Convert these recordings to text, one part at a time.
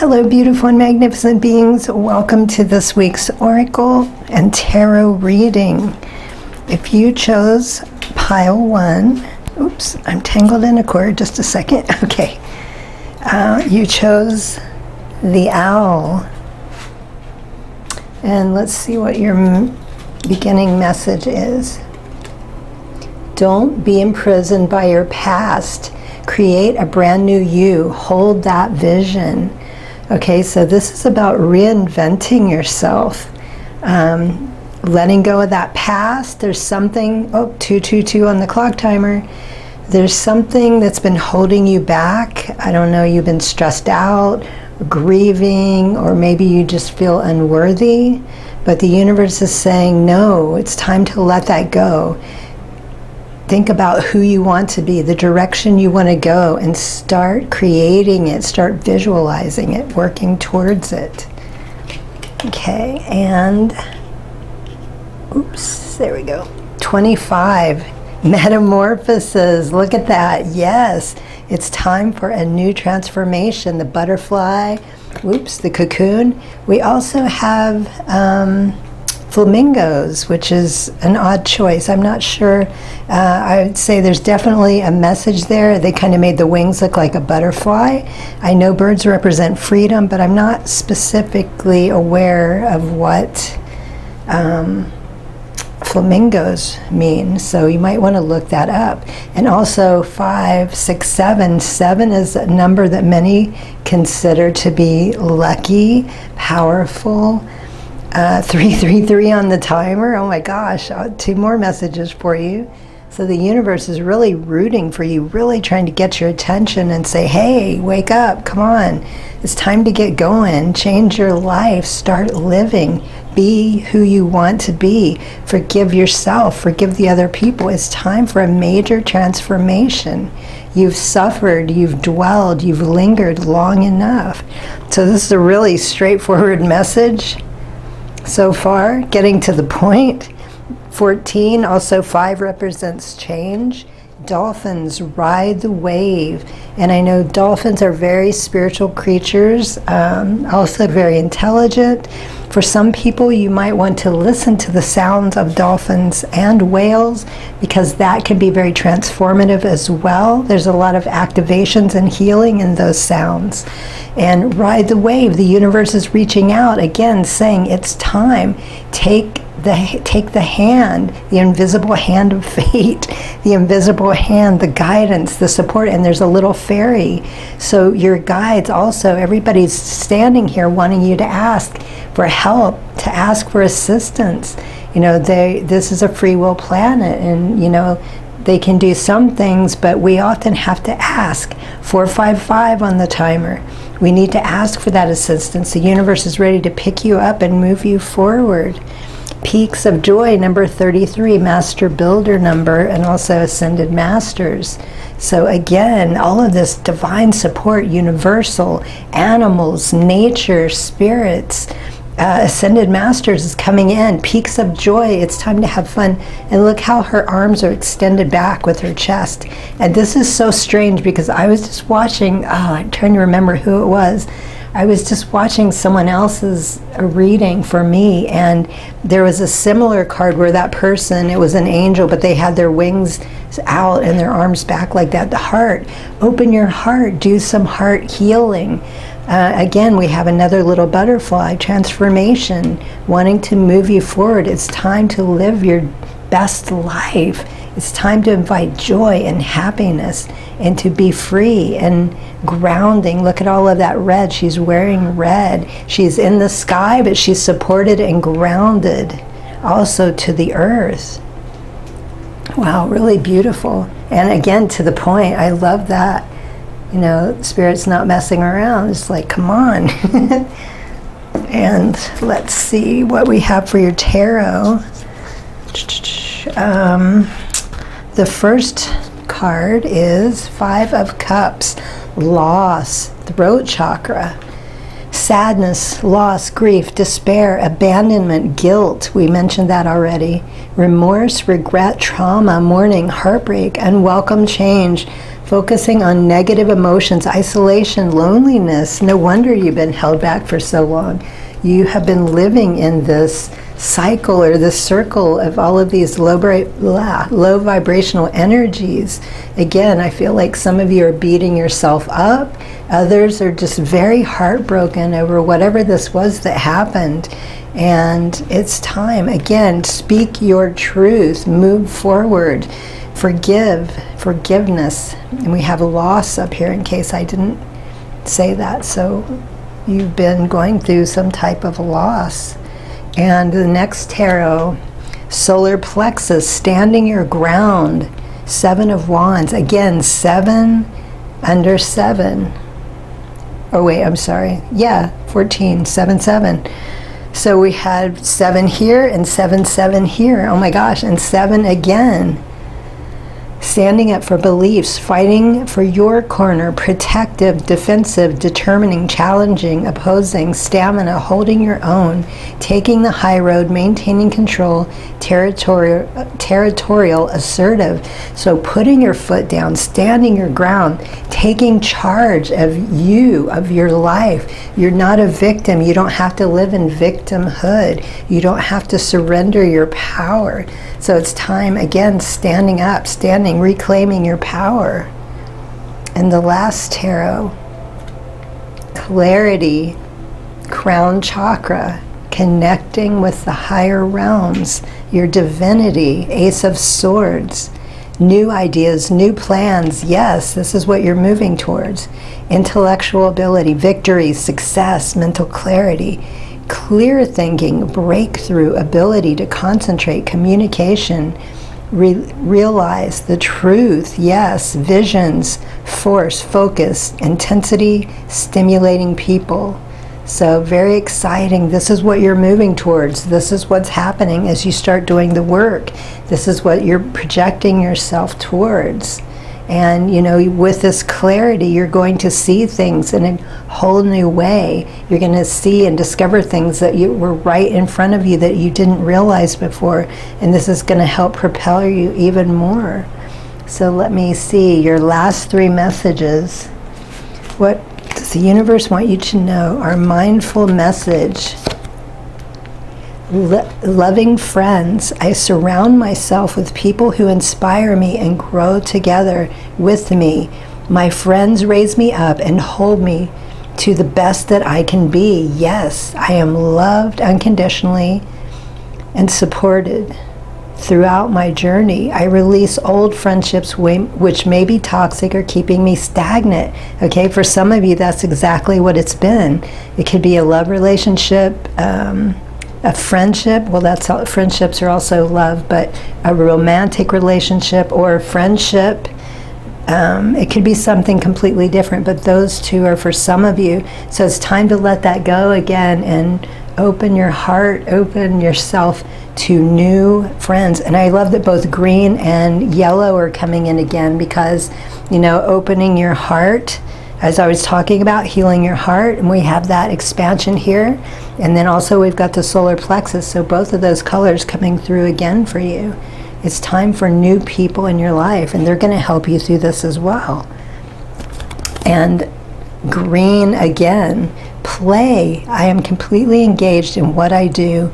Hello, beautiful and magnificent beings. Welcome to this week's Oracle and Tarot reading. If you chose pile 1, oops, I'm tangled in a cord, just a second. Okay. You chose the owl. And let's see what your beginning message is. Don't be imprisoned by your past. Create a brand new you. Hold that vision. Okay, so this is about reinventing yourself. Letting go of that past. There's something, 222 on the clock timer. There's something that's been holding you back. I don't know, you've been stressed out, grieving, or maybe you just feel unworthy. But the universe is saying, no, it's time to let that go. Think about who you want to be, the direction you want to go, and start creating it, start visualizing it, working towards it. Okay, and, oops, there we go. 25, metamorphosis, look at that, yes. It's time for a new transformation, the butterfly, the cocoon. We also have flamingos, which is an odd choice. I'm not sure. I would say there's definitely a message there. They kind of made the wings look like a butterfly. I know birds represent freedom, but I'm not specifically aware of what flamingos mean. So you might want to look that up. And also 5, 6, 7. 7 is a number that many consider to be lucky, powerful. 333 on the timer. Oh my gosh, 2 more messages for you. So the universe is really rooting for you, really trying to get your attention and say, hey, wake up, come on. It's time to get going, change your life, start living, be who you want to be. Forgive yourself, forgive the other people. It's time for a major transformation. You've suffered, you've dwelled, you've lingered long enough. So this is a really straightforward message. So far, getting to the point. 14, also 5 represents change. Dolphins ride the wave. And I know dolphins are very spiritual creatures, also very intelligent. For some people, you might want to listen to the sounds of dolphins and whales because that can be very transformative as well. There's a lot of activations and healing in those sounds. And ride the wave. The universe is reaching out again, saying it's time. Take the hand, the invisible hand of fate, the invisible hand, the guidance, the support, and there's a little fairy. So your guides also, everybody's standing here wanting you to ask for help, to ask for assistance. You know, this is a free will planet, and you know, they can do some things, but we often have to ask. 455 on the timer. We need to ask for that assistance. The universe is ready to pick you up and move you forward. Peaks of Joy, number 33, Master Builder number, and also Ascended Masters. So again, all of this divine support, universal, animals, nature, spirits, Ascended Masters is coming in. Peaks of Joy, it's time to have fun. And look how her arms are extended back with her chest. And this is so strange because I was just watching, I'm trying to remember who it was. I was just watching someone else's reading for me, and there was a similar card where that person, it was an angel, but they had their wings out and their arms back like that. The heart, open your heart, do some heart healing. Again, we have another little butterfly, transformation, wanting to move you forward. It's time to live your best life. It's time to invite joy and happiness and to be free and grounding. Look at all of that red. She's wearing red. She's in the sky, but she's supported and grounded also to the earth. Wow, really beautiful. And again, to the point, I love that. You know, Spirit's not messing around. It's like, come on. And let's see what we have for your tarot. The first card is 5 of Cups, loss, throat chakra, sadness, loss, grief, despair, abandonment, guilt. We mentioned that already. Remorse, regret, trauma, mourning, heartbreak, unwelcome change, focusing on negative emotions, isolation, loneliness. No wonder you've been held back for so long. You have been living in this cycle or this circle of all of these low vibrational energies. Again, I feel like some of you are beating yourself up. Others are just very heartbroken over whatever this was that happened. And it's time. Again, speak your truth. Move forward. Forgiveness. And we have a loss up here in case I didn't say that. So you've been going through some type of loss. And the next tarot, solar plexus, standing your ground, 7 of Wands. Again, 7 under 7. Oh wait, I'm sorry. Yeah, 14, 7, 7. So we had 7 here and 7, 7 here. Oh my gosh, and 7 again. Standing up for beliefs, fighting for your corner, protective, defensive, determining, challenging, opposing, stamina, holding your own, taking the high road, maintaining control, territorial, assertive. So putting your foot down, standing your ground, taking charge of you, of your life. You're not a victim. You don't have to live in victimhood. You don't have to surrender your power. So it's time, again, standing up, reclaiming your power. And the last tarot, clarity, crown chakra, connecting with the higher realms, your divinity, Ace of Swords, new ideas, new plans. Yes, this is what you're moving towards. Intellectual ability, victory, success, mental clarity, clear thinking, breakthrough, ability to concentrate, communication, realize the truth, yes, visions, force, focus, intensity, stimulating people. So very exciting. This is what you're moving towards. This is what's happening as you start doing the work. This is what you're projecting yourself towards. And, you know, with this clarity, you're going to see things in a whole new way. You're going to see and discover things that were right in front of you that you didn't realize before. And this is going to help propel you even more. So let me see your last 3 messages. What does the universe want you to know? Our mindful message. Loving friends, I surround myself with people who inspire me and grow together with me. My friends raise me up and hold me to the best that I can be. Yes, I am loved unconditionally and supported throughout my journey. I release old friendships which may be toxic or keeping me stagnant. Okay, for some of you, that's exactly what it's been. It could be a love relationship, a friendship. Well, that's all, friendships are also love, but a romantic relationship or a friendship. It could be something completely different, but those two are for some of you. So it's time to let that go again and open your heart, open yourself to new friends. And I love that both green and yellow are coming in again because, you know, opening your heart, as I was talking about, healing your heart, and we have that expansion here. And then also we've got the solar plexus, so both of those colors coming through again for you. It's time for new people in your life, and they're going to help you through this as well. And green again, play. I am completely engaged in what I do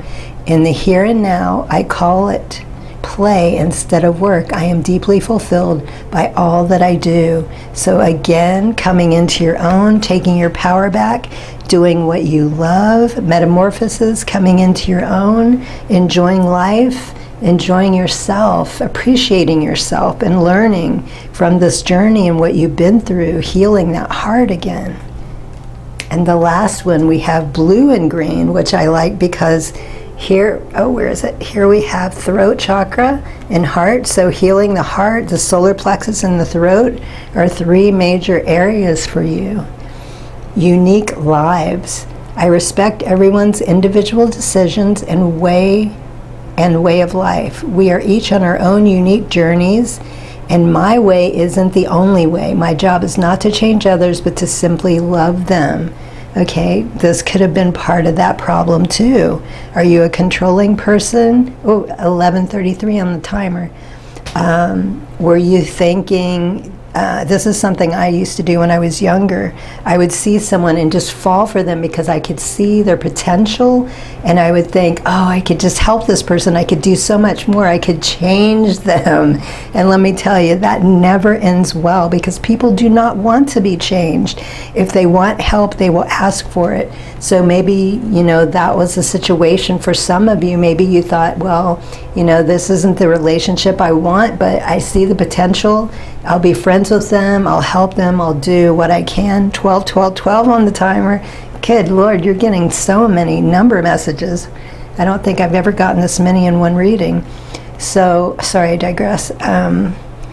in the here and now. I call it play instead of work. I am deeply fulfilled by all that I do. So again, coming into your own, taking your power back, doing what you love, metamorphosis, coming into your own, enjoying life, enjoying yourself, appreciating yourself, and learning from this journey and what you've been through, healing that heart again. And the last one, we have blue and green, which I like because here, oh, where is it? Here we have throat chakra and heart. So healing the heart, the solar plexus, and the throat are 3 major areas for you. Unique lives. I respect everyone's individual decisions and way of life. We are each on our own unique journeys, and my way isn't the only way. My job is not to change others, but to simply love them. Okay, this could have been part of that problem too. Are you a controlling person? Oh, 11:33 on the timer. Were you thinking This is something I used to do when I was younger. I would see someone and just fall for them because I could see their potential, and I would think, oh, I could just help this person. I could do so much more. I could change them. And let me tell you, that never ends well, because people do not want to be changed. If they want help, they will ask for it. So maybe, that was the situation for some of you. Maybe you thought, well, this isn't the relationship I want, but I see the potential. I'll be friends with them, I'll help them, I'll do what I can. 12, 12, 12 on the timer. Good Lord, you're getting so many number messages. I don't think I've ever gotten this many in one reading. So, sorry, I digress.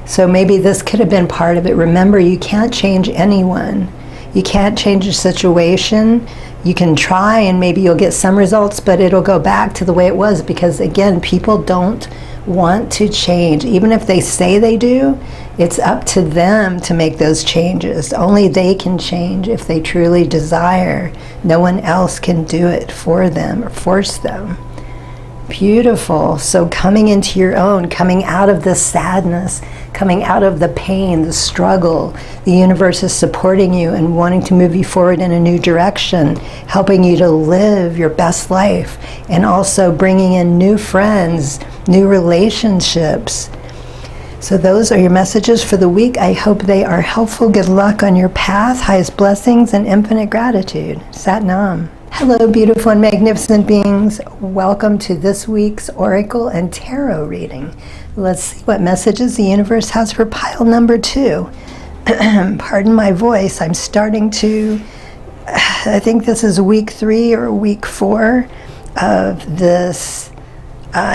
So maybe this could have been part of it. Remember, you can't change anyone. You can't change a situation. You can try and maybe you'll get some results, but it'll go back to the way it was, because again, people don't want to change. Even if they say they do, it's up to them to make those changes. Only they can change if they truly desire. No one else can do it for them or force them. Beautiful. So coming into your own, coming out of the sadness, coming out of the pain, the struggle, the universe is supporting you and wanting to move you forward in a new direction, helping you to live your best life, and also bringing in new friends, new relationships. So those are your messages for the week. I hope they are helpful. Good luck on your path. Highest blessings and infinite gratitude. Sat Nam. Hello, beautiful and magnificent beings. Welcome to this week's Oracle and Tarot reading. Let's see what messages the universe has for pile number 2. Pardon my voice. I'm starting to, I think this is week 3 or week 4 of this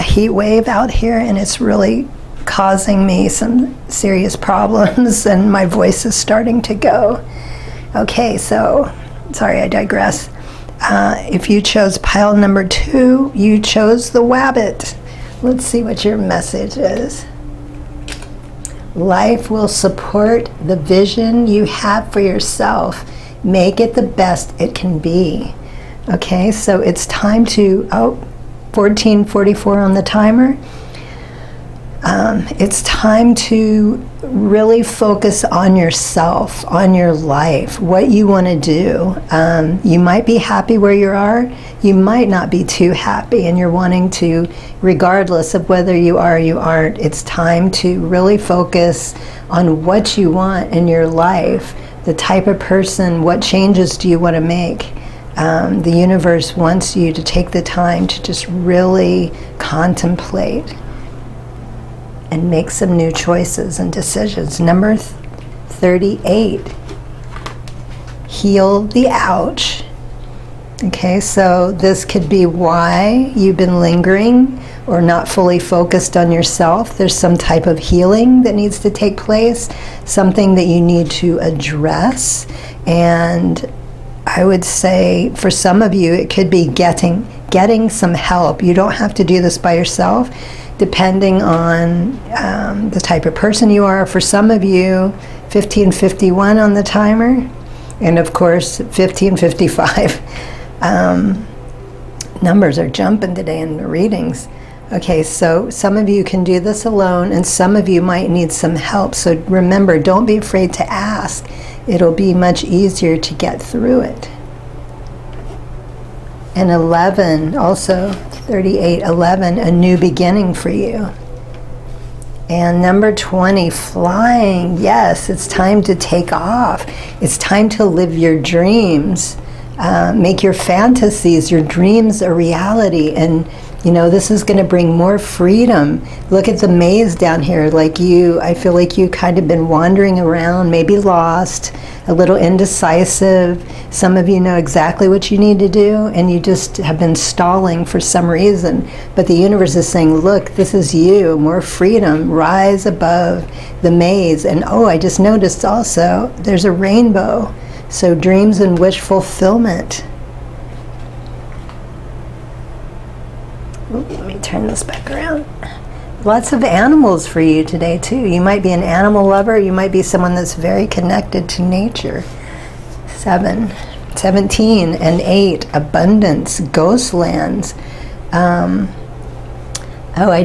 heat wave out here, and it's really causing me some serious problems, and my voice is starting to go. Okay, so, sorry, I digress. If you chose pile number 2, you chose the Wabbit. Let's see what your message is. Life will support the vision you have for yourself. Make it the best it can be. Okay, so it's time to, 14:44 on the timer. It's time to really focus on yourself, on your life, what you want to do. You might be happy where you are. You might not be too happy, and you're wanting to, regardless of whether you are or you aren't, it's time to really focus on what you want in your life, the type of person, what changes do you want to make. The universe wants you to take the time to just really contemplate and make some new choices and decisions. Number 38, heal the ouch. Okay, so this could be why you've been lingering or not fully focused on yourself. There's some type of healing that needs to take place, something that you need to address. And I would say for some of you, it could be getting some help. You don't have to do this by yourself, depending on the type of person you are. For some of you, 15:51 on the timer, and of course 15:55. Numbers are jumping today in the readings. Okay, so some of you can do this alone, and some of you might need some help. So remember, don't be afraid to ask. It'll be much easier to get through it. And 11, also 38, 11, a new beginning for you. And number 20, flying. Yes, it's time to take off. It's time to live your dreams. Make your fantasies, your dreams a reality. And this is going to bring more freedom. Look at the maze down here. I feel like you kind of been wandering around, maybe lost, a little indecisive. Some of you know exactly what you need to do, and you just have been stalling for some reason. But the universe is saying, look, this is you, more freedom, rise above the maze. And I just noticed also, there's a rainbow. So dreams and wish fulfillment. Let me turn this back around. Lots of animals for you today too. You might be an animal lover. You might be someone that's very connected to nature. 17 and 8, abundance, ghost lands. I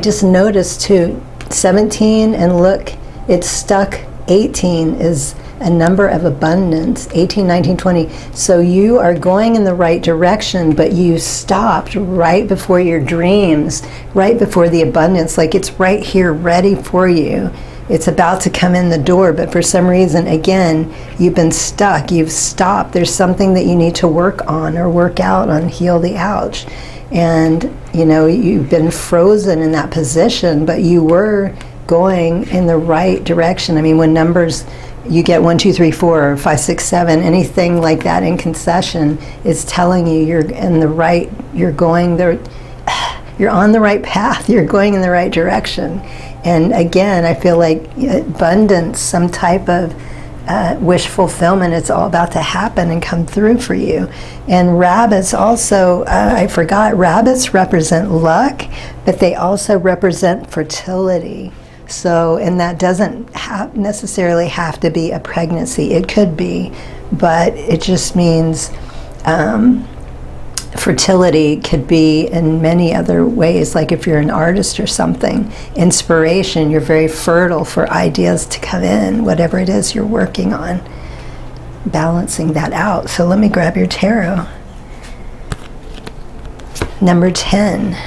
just noticed too, 17, and look, it's stuck 18 is a number of abundance, 18, 19, 20. So you are going in the right direction, but you stopped right before your dreams, right before the abundance. Like it's right here ready for you. It's about to come in the door, but for some reason, again, you've been stuck, you've stopped. There's something that you need to work on or work out on, heal the ouch. And, you know, you've been frozen in that position, but you were going in the right direction. I mean, when numbers, you get 1, 2, 3, 4, 5, 6, 7, anything like that in concession is telling you you're in the right, you're going there, you're on the right path, you're going in the right direction. And again, I feel like abundance, some type of wish fulfillment, it's all about to happen and come through for you. And rabbits also, I forgot, rabbits represent luck, but they also represent fertility. So, and that doesn't necessarily have to be a pregnancy. It could be, but it just means fertility could be in many other ways, like if you're an artist or something, inspiration, you're very fertile for ideas to come in, whatever it is you're working on, balancing that out. So let me grab your tarot. Number 10,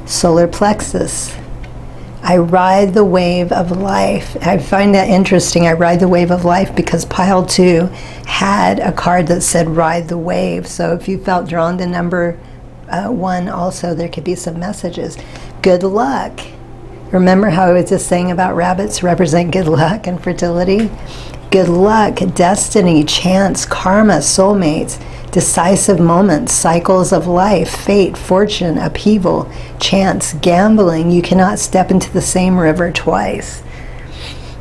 solar plexus. I ride the wave of life. I find that interesting. I ride the wave of life because pile 2 had a card that said ride the wave. So if you felt drawn to number 1 also, there could be some messages. Good luck. Remember how I was just saying about rabbits represent good luck and fertility? Good luck, destiny, chance, karma, soulmates, decisive moments, cycles of life, fate, fortune, upheaval, chance, gambling. You cannot step into the same river twice.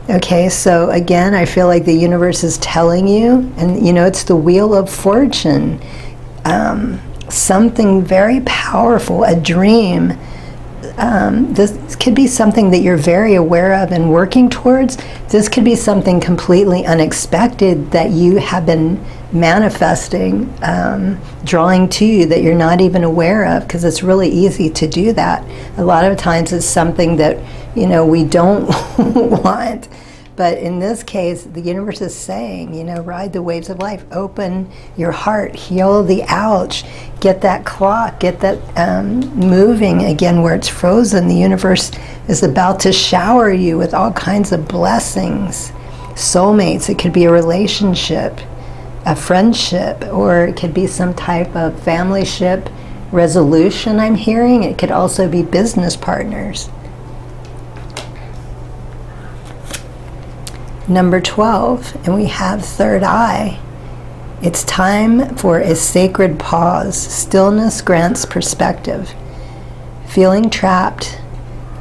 Okay, so again, I feel like the universe is telling you, and you know, it's the wheel of fortune, something very powerful, a dream. This could be something that you're very aware of and working towards. This could be something completely unexpected that you have been manifesting, drawing to you that you're not even aware of, because it's really easy to do that. A lot of times it's something that, you know, we don't want. But in this case, the universe is saying, you know, ride the waves of life, open your heart, heal the ouch, get that clock, get that moving again where it's frozen. The universe is about to shower you with all kinds of blessings. Soulmates, it could be a relationship, a friendship, or it could be some type of family-ship resolution I'm hearing. It could also be business partners. Number 12, and we have third eye. It's time for a sacred pause. Stillness grants perspective. Feeling trapped,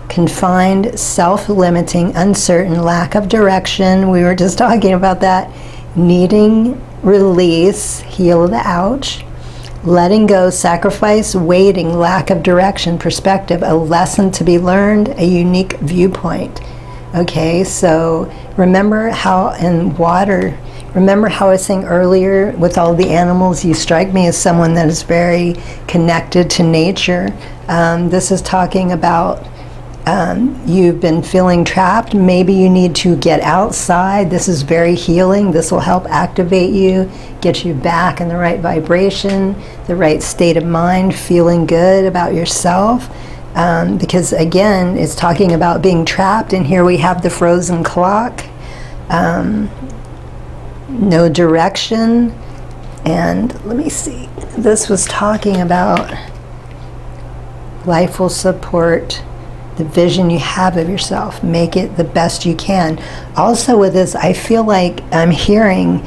confined, self-limiting, uncertain, lack of direction. We were just talking about that. Needing release, heal the ouch. Letting go, sacrifice, waiting, lack of direction, perspective, a lesson to be learned, a unique viewpoint. Okay, so remember how in water, remember how I was saying earlier with all the animals, you strike me as someone that is very connected to nature. This is talking about you've been feeling trapped. Maybe you need to get outside. This is very healing. This will help activate you, get you back in the right vibration, the right state of mind, feeling good about yourself. Because again, it's talking about being trapped, and here we have the frozen clock, no direction, and let me see, this was talking about life will support the vision you have of yourself, make it the best you can. Also with this, I feel like I'm hearing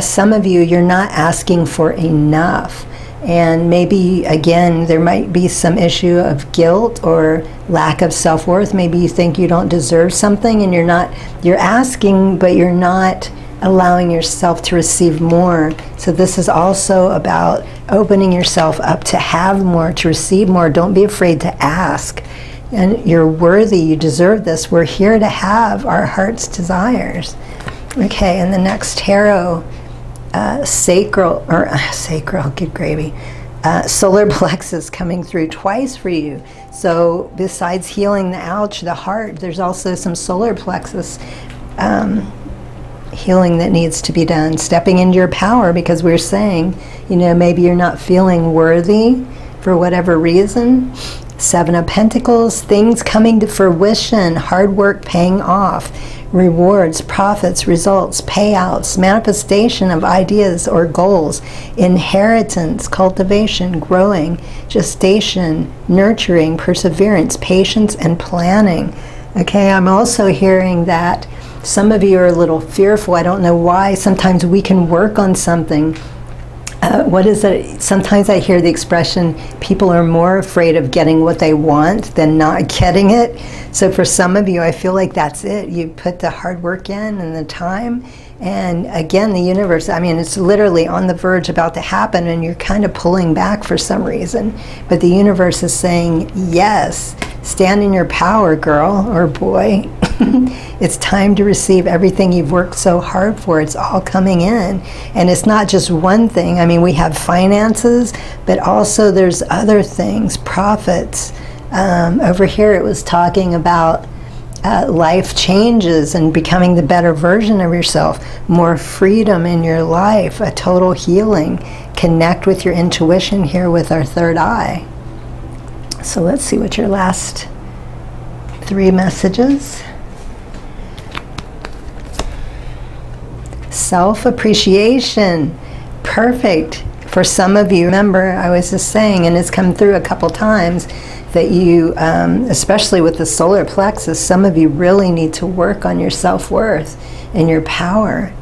some of you, you're not asking for enough. And maybe, again, there might be some issue of guilt or lack of self-worth. Maybe you think you don't deserve something and you're asking, but you're not allowing yourself to receive more. So this is also about opening yourself up to have more, to receive more. Don't be afraid to ask. And you're worthy, you deserve this. We're here to have our heart's desires. Okay, and the next tarot, sacral, good gravy. solar plexus coming through twice for you. So besides healing the ouch, the heart, there's also some solar plexus healing that needs to be done. Stepping into your power, because we're saying, maybe you're not feeling worthy for whatever reason. 7 of Pentacles, things coming to fruition, hard work paying off, rewards, profits, results, payouts, manifestation of ideas or goals, inheritance, cultivation, growing, gestation, nurturing, perseverance, patience, and planning. Okay, I'm also hearing that some of you are a little fearful. I don't know why. Sometimes we can work on something. What is it? Sometimes I hear the expression, people are more afraid of getting what they want than not getting it. So for some of you, I feel like that's it. You put the hard work in and the time. And again, the universe, it's literally on the verge about to happen, and you're kind of pulling back for some reason. But the universe is saying, yes, stand in your power, girl or boy. It's time to receive everything you've worked so hard for. It's all coming in. And it's not just one thing. We have finances, but also there's other things, profits. Over here it was talking about life changes and becoming the better version of yourself, more freedom in your life, a total healing. Connect with your intuition here with our third eye. So let's see what your last 3 messages. Self-appreciation. Perfect. For some of you, remember I was just saying, and it's come through a couple times, that you, especially with the solar plexus, some of you really need to work on your self-worth and your power.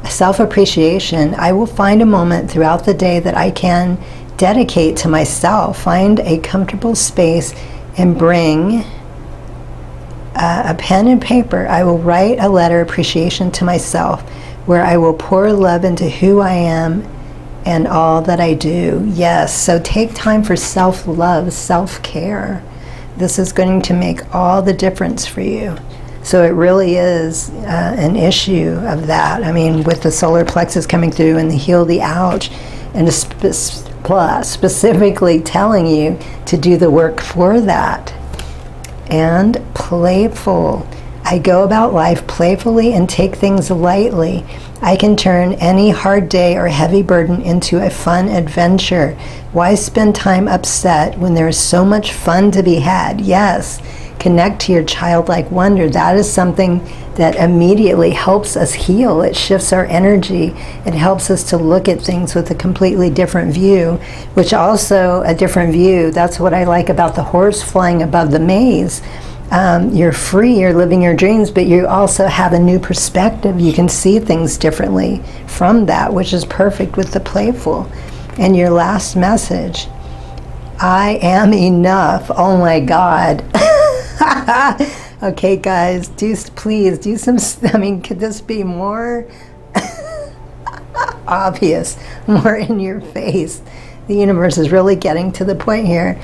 Self-appreciation. I will find a moment throughout the day that I can dedicate to myself. Find a comfortable space and bring a pen and paper. I will write a letter of appreciation to myself, where I will pour love into who I am and all that I do. Yes, so take time for self-love, self-care. This is going to make all the difference for you. So it really is an issue of that. With the solar plexus coming through and the heal the ouch, and specifically telling you to do the work for that. And playful. I go about life playfully and take things lightly. I can turn any hard day or heavy burden into a fun adventure. Why spend time upset when there is so much fun to be had? Yes, connect to your childlike wonder. That is something that immediately helps us heal. It shifts our energy. It helps us to look at things with a completely different view, which also a different view. That's what I like about the horse flying above the maze. You're free, you're living your dreams, but you also have a new perspective. You can see things differently from that, which is perfect with the playful. And your last message, I am enough. Oh my God. Okay, guys, please do some, could this be more obvious, more in your face? The universe is really getting to the point here.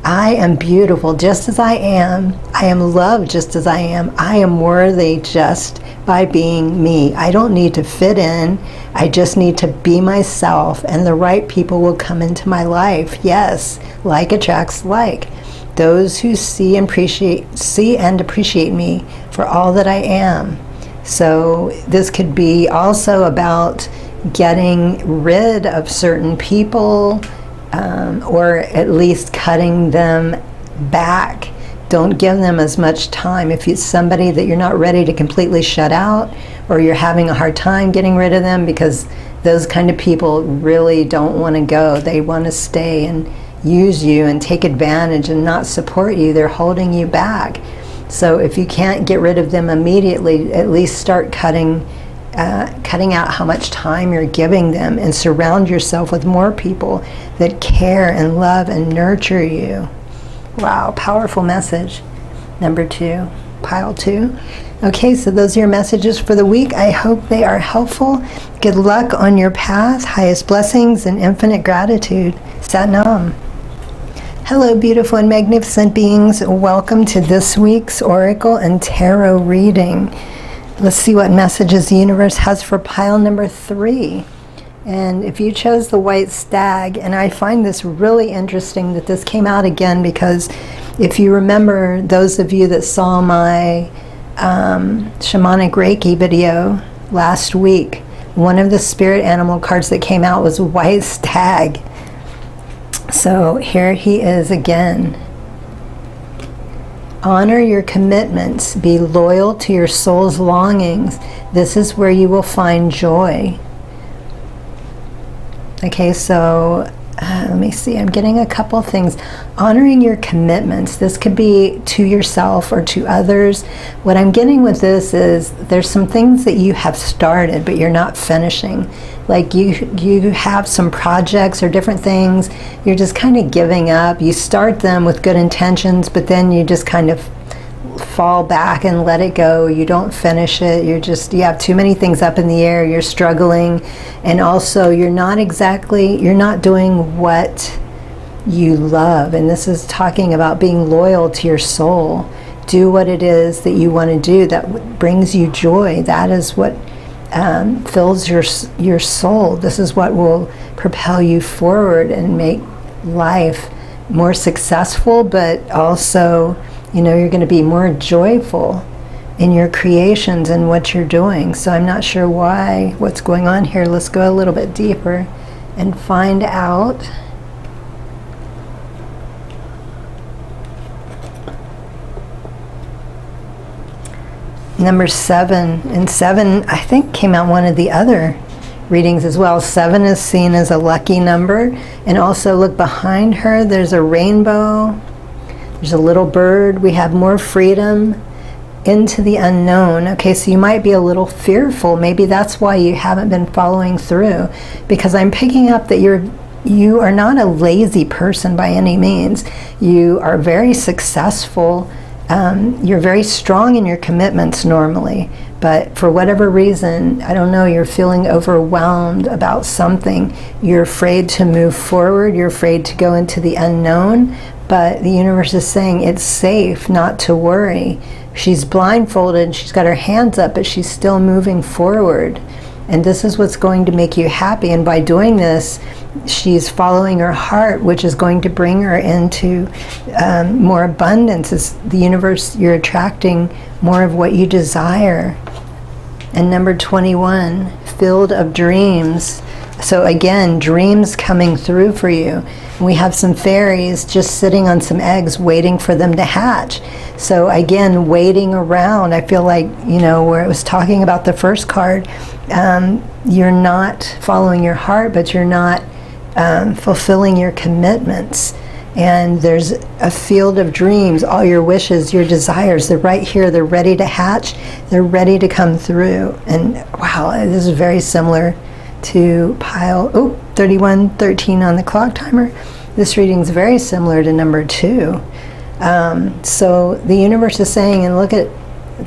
I am beautiful just as I am. I am loved just as I am. I am worthy just by being me. I don't need to fit in. I just need to be myself, and the right people will come into my life. Yes, like attracts like. Those who see and appreciate me for all that I am. So this could be also about getting rid of certain people, or at least cutting them back. Don't give them as much time. If it's somebody that you're not ready to completely shut out, or you're having a hard time getting rid of them, because those kind of people really don't want to go. They want to stay and use you and take advantage and not support you. They're holding you back. So if you can't get rid of them immediately, at least start cutting out how much time you're giving them, and surround yourself with more people that care and love and nurture you. Wow, powerful message. Number 2, pile 2. Okay, so those are your messages for the week. I hope they are helpful. Good luck on your path. Highest blessings and infinite gratitude. Sat Nam. Hello, beautiful and magnificent beings. Welcome to this week's Oracle and Tarot reading. Let's see what messages the universe has for pile number 3. And if you chose the white stag, and I find this really interesting that this came out again, because if you remember, those of you that saw my shamanic Reiki video last week, one of the spirit animal cards that came out was white stag. So here he is again. Honor your commitments. Be loyal to your soul's longings. This is where you will find joy. Okay, so let me see. I'm getting a couple things. Honoring your commitments. This could be to yourself or to others. What I'm getting with this is there's some things that you have started but you're not finishing. Like you have some projects or different things. You're just kind of giving up. You start them with good intentions, but then you just kind of fall back and let it go. You don't finish it. You have too many things up in the air. You're struggling, and also you're not doing what you love. And this is talking about being loyal to your soul. Do what it is that you want to do that brings you joy. That is what fills your soul. This is what will propel you forward and make life more successful, but also, you're going to be more joyful in your creations and what you're doing. So I'm not sure what's going on here. Let's go a little bit deeper and find out. Number 7, and 7 I think came out one of the other readings as well. 7 is seen as a lucky number, and also look behind her, there's a rainbow, there's a little bird. We have more freedom into the unknown. Okay, so you might be a little fearful. Maybe that's why you haven't been following through, because I'm picking up that you are not a lazy person by any means. You are very successful. You're very strong in your commitments normally, but for whatever reason, I don't know, you're feeling overwhelmed about something. You're afraid to move forward. You're afraid to go into the unknown, but the universe is saying it's safe not to worry. She's blindfolded, she's got her hands up, but she's still moving forward. And this is what's going to make you happy. And by doing this, she's following her heart, which is going to bring her into more abundance. It's the universe, you're attracting more of what you desire. And number 21, field of dreams. So again, dreams coming through for you. We have some fairies just sitting on some eggs waiting for them to hatch. So again, waiting around. I feel like, where it was talking about the first card, you're not following your heart, but you're not fulfilling your commitments. And there's a field of dreams. All your wishes, your desires, they're right here. They're ready to hatch. They're ready to come through. And wow, this is very similar to pile 3113 on the clock timer. This reading is very similar to number 2. So the universe is saying, and look at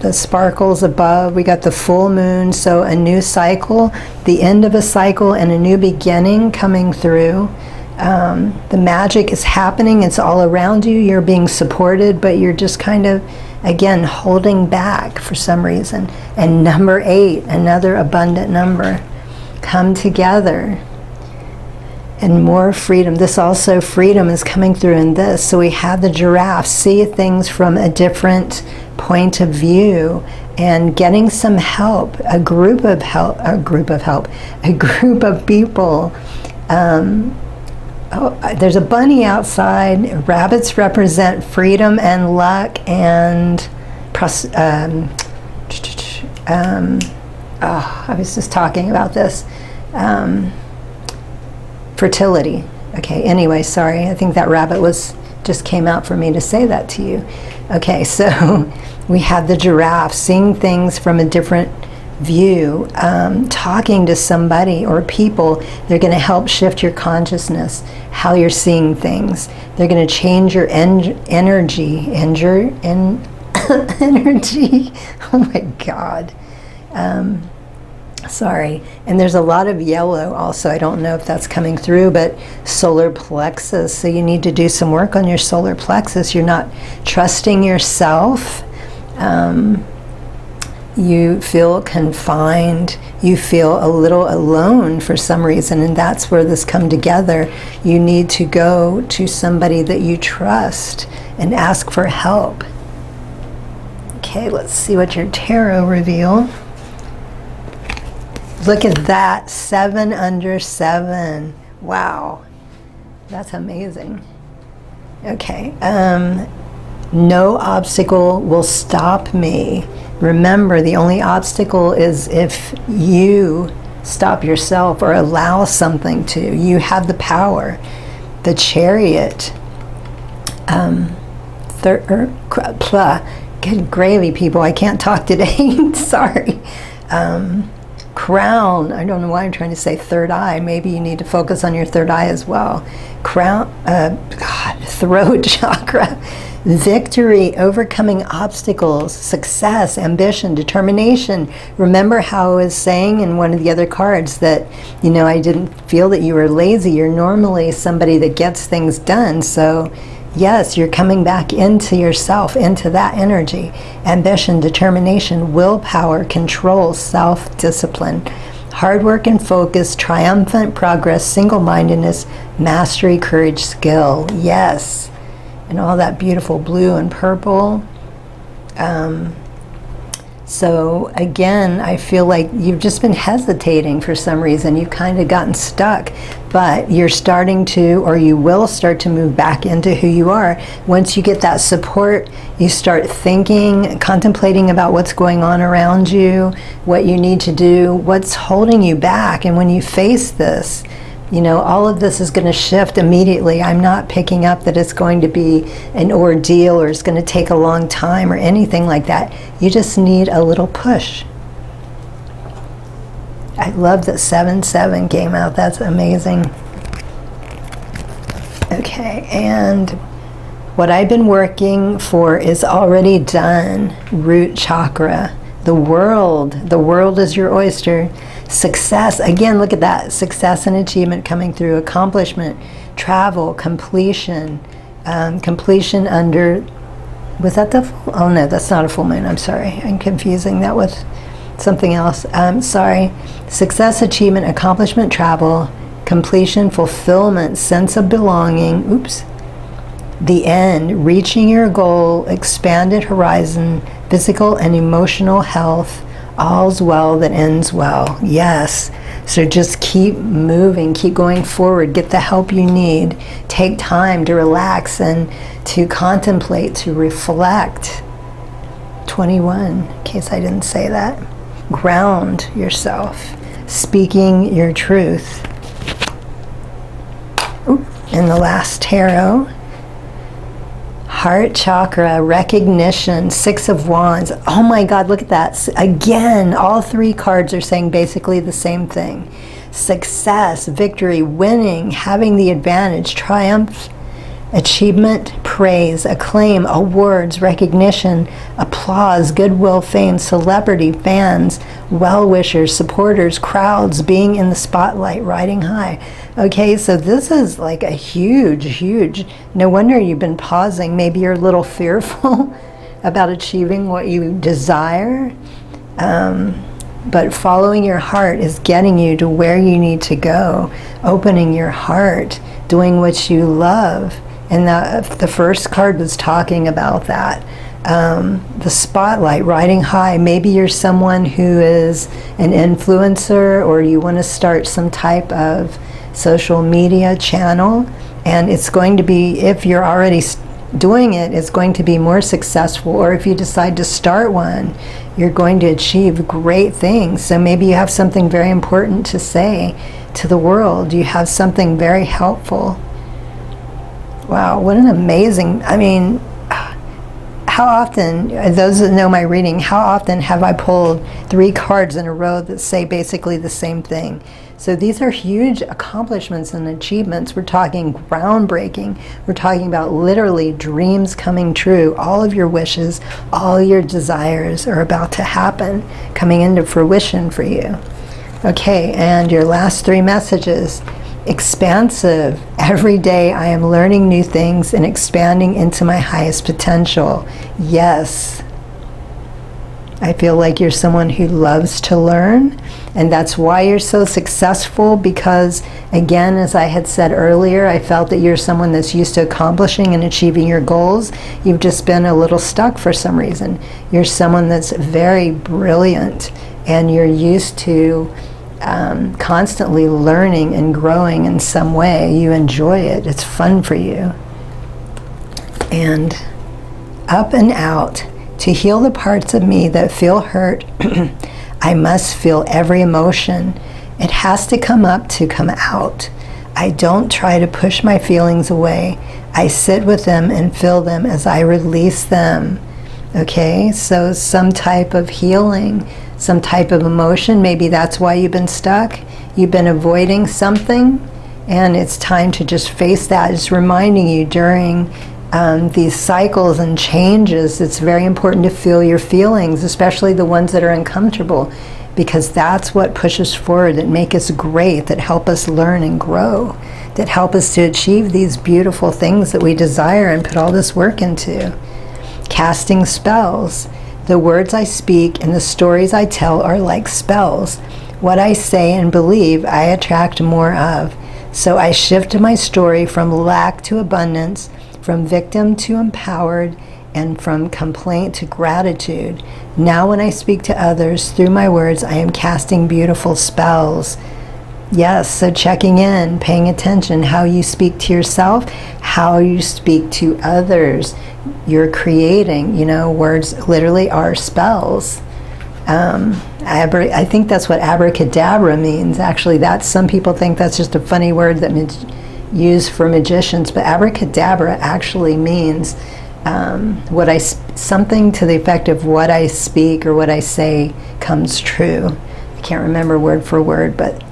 the sparkles above, we got the full moon, so a new cycle, the end of a cycle and a new beginning coming through. The magic is happening, it's all around you, you're being supported, but you're just kind of, again, holding back for some reason. And number 8, another abundant number. Come together. And more freedom. This also, freedom is coming through in this. So we have the giraffe, see things from a different point of view, and getting some help, a group of people. There's a bunny outside. Rabbits represent freedom and luck and I was just talking about this. Fertility. Okay, anyway, sorry. I think that rabbit just came out for me to say that to you. Okay, so we have the giraffe, seeing things from a different view, talking to somebody or people. They're going to help shift your consciousness, how you're seeing things. They're going to change your energy. Energy. Oh my God. Sorry. And there's a lot of yellow also. I don't know if that's coming through, but solar plexus. So you need to do some work on your solar plexus. You're not trusting yourself. you feel confined, you feel a little alone for some reason, and that's where this come together. You need to go to somebody that you trust and ask for help. Okay, let's see what your tarot reveal. Look at that, 7 under 7. Wow, that's amazing. Okay, no obstacle will stop me. Remember, the only obstacle is if you stop yourself or allow something to. You have the power. The Chariot. Good gravy, people. I can't talk today. Sorry. Crown. I don't know why I'm trying to say third eye. Maybe you need to focus on your third eye as well. Crown. Throat chakra. Victory, overcoming obstacles, success, ambition, determination. Remember how I was saying in one of the other cards that, you know, I didn't feel that you were lazy. You're normally somebody that gets things done. So yes, you're coming back into yourself, into that energy. Ambition, determination, willpower, control, self-discipline, hard work and focus, triumphant progress, single-mindedness, mastery, courage, skill. Yes. And all that beautiful blue and purple. So again, I feel like you've just been hesitating for some reason. You've kind of gotten stuck, but you're starting to, or you will start to move back into who you are. Once you get that support, you start thinking, contemplating about what's going on around you, what you need to do, what's holding you back. And when you face this, you know, all of this is going to shift immediately. I'm not picking up that it's going to be an ordeal or it's going to take a long time or anything like that. You just need a little push. I love that 7-7 came out. That's amazing. Okay, and what I've been working for is already done. Root chakra. The world is your oyster. Success, again, look at that. Success and achievement coming through. Accomplishment, travel, completion. Completion under, was that the full? Oh no, that's not a full moon. I'm sorry. I'm confusing that with something else. Sorry. Success, achievement, accomplishment, travel, completion, fulfillment, sense of belonging. Oops. The end, reaching your goal, expanded horizon, physical and emotional health, all's well that ends well. Yes. So just keep moving, keep going forward, get the help you need, take time to relax and to contemplate, to reflect. 21, in case I didn't say that. Ground yourself, speaking your truth. Ooh, and the last tarot. Heart chakra, recognition, 6 of Wands. Oh my God, look at that. Again, all 3 cards are saying basically the same thing. Success, victory, winning, having the advantage, triumph, achievement, praise, acclaim, awards, recognition, applause, goodwill, fame, celebrity, fans, well-wishers, supporters, crowds, being in the spotlight, riding high. Okay, so this is like a huge, no wonder you've been pausing. Maybe you're a little fearful about achieving what you desire. But following your heart is getting you to where you need to go. Opening your heart, doing what you love. And the first card was talking about that. The spotlight, riding high. Maybe you're someone who is an influencer, or you want to start some type of social media channel. And it's going to be, if you're already doing it, it's going to be more successful. Or if you decide to start one, you're going to achieve great things. So maybe you have something very important to say to the world. You have something very helpful. Wow, what an amazing, I mean, how often, those that know my reading, how often have I pulled 3 cards in a row that say basically the same thing? So these are huge accomplishments and achievements. We're talking groundbreaking. We're talking about literally dreams coming true. All of your wishes, all your desires are about to happen, coming into fruition for you. Okay, and your last 3 messages. Expansive. Every day I am learning new things and expanding into my highest potential. Yes. I feel like you're someone who loves to learn, and that's why you're so successful, because, again, as I had said earlier, I felt that you're someone that's used to accomplishing and achieving your goals. You've just been a little stuck for some reason. You're someone that's very brilliant, and you're used to constantly learning and growing in some way. You enjoy it. It's fun for you. And up and out. To heal the parts of me that feel hurt, I must feel every emotion. It has to come up to come out. I don't try to push my feelings away. I sit with them and feel them as I release them. Okay, so some type of healing, some type of emotion, maybe that's why you've been stuck. You've been avoiding something, and it's time to just face that. It's reminding you during these cycles and changes, it's very important to feel your feelings, especially the ones that are uncomfortable, because that's what pushes forward, that make us great, that help us learn and grow, that help us to achieve these beautiful things that we desire and put all this work into. Casting spells. The words I speak and the stories I tell are like spells. What I say and believe, I attract more of. So I shift my story from lack to abundance, from victim to empowered, and from complaint to gratitude. Now when I speak to others through my words, I am casting beautiful spells. Yes, so checking in, paying attention, how you speak to yourself, how you speak to others. You're creating, words literally are spells. I think that's what abracadabra means. Actually, some people think that's just a funny word that used for magicians, but abracadabra actually means something to the effect of what I speak or what I say comes true. I can't remember word for word, but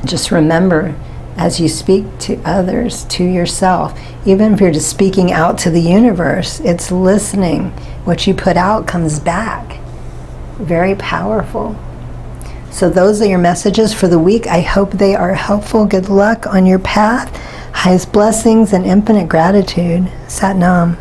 just remember, as you speak to others, to yourself, even if you're just speaking out to the universe, it's listening. What you put out comes back. Very powerful. So those are your messages for the week. I hope they are helpful. Good luck on your path. Highest blessings and infinite gratitude. Sat Nam.